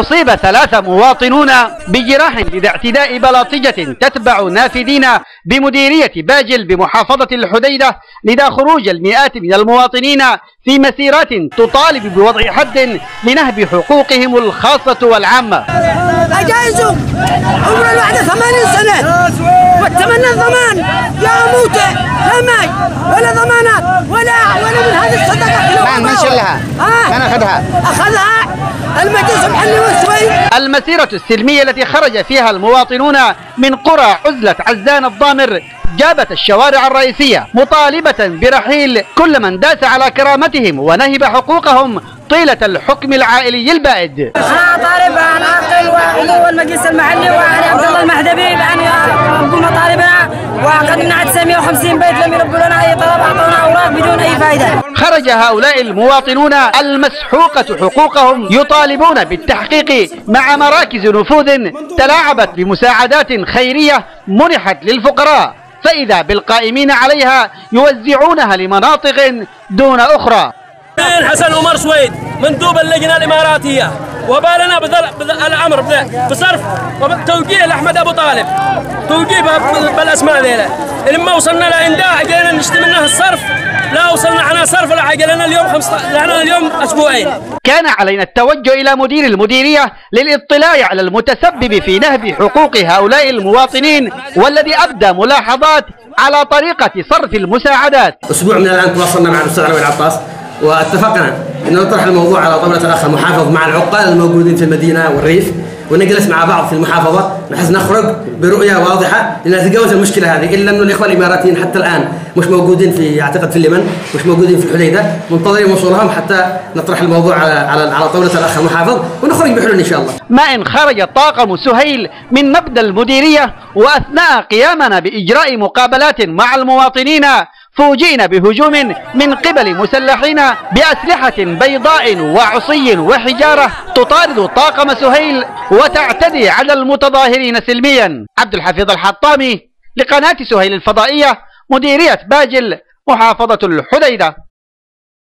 أصيب 3 مواطنون بجراح لدى اعتداء بلاطجة تتبع نافذين بمديرية باجل بمحافظة الحديدة لدى خروج المئات من المواطنين في مسيرات تطالب بوضع حد لنهب حقوقهم الخاصة والعامة. أجازوا عمر الواحدة 80 سنة واتمنى الضمان يا موتى لا ماي ولا ضمانات ولا من هذه الصدقة. من شلها؟ من أخذها؟ أخذها المجلس المحلي والسوي. المسيرة السلمية التي خرج فيها المواطنون من قرى عزلة عزان الضامر جابت الشوارع الرئيسية مطالبة برحيل كل من داس على كرامتهم ونهب حقوقهم طيلة الحكم العائلي البائد. أنا طالب عن عقل وعضو المجلس المحلي وعن عبد الله المهدبي يعني نقول مطالبنا وقدمنا عند 750 بيت لم يلبوا لنا أي طلب، أعطونا أوراق بدون أي فائدة. خرج هؤلاء المواطنون المسحوقة حقوقهم يطالبون بالتحقيق مع مراكز نفوذ تلاعبت بمساعدات خيرية منحت للفقراء، فإذا بالقائمين عليها يوزعونها لمناطق دون أخرى. حسن عمر سويد مندوب اللجنة الإماراتية وبالنا الأمر بصرف توجيه لأحمد أبو طالب توجيه بالأسماء ذيلا. لما وصلنا لإنداء جينا نشتي منها الصرف لا وصلنا على صرف ولا حاجة لنا اليوم أسبوعين. كان علينا التوجه إلى مدير المديرية للاطلاع على المتسبب في نهب حقوق هؤلاء المواطنين والذي أبدى ملاحظات على طريقة صرف المساعدات. أسبوع من الآن تواصلنا مع الأستاذ علوي العطاس واتفقنا أن نطرح الموضوع على طاولة الأخ المحافظ مع العقال الموجودين في المدينة والريف ونجلس مع بعض في المحافظة بحيث نخرج برؤية واضحة لنتجاوز المشكلة هذه، إلا أنه الإخوة الإماراتيين حتى الآن مش موجودين في أعتقد في اليمن، مش موجودين في الحديدة، منتظرين وصولهم حتى نطرح الموضوع على طاولة الأخ المحافظ ونخرج بحلول إن شاء الله. ما إن خرج طاقم سهيل من مبنى المديرية وأثناء قيامنا بإجراء مقابلات مع المواطنين فوجئنا بهجوم من قبل مسلحين بأسلحة بيضاء وعصي وحجارة تطارد طاقم سهيل وتعتدي على المتظاهرين سلميا. عبد الحفيظ الحطامي لقناة سهيل الفضائية، مديرية باجل، محافظة الحديدة.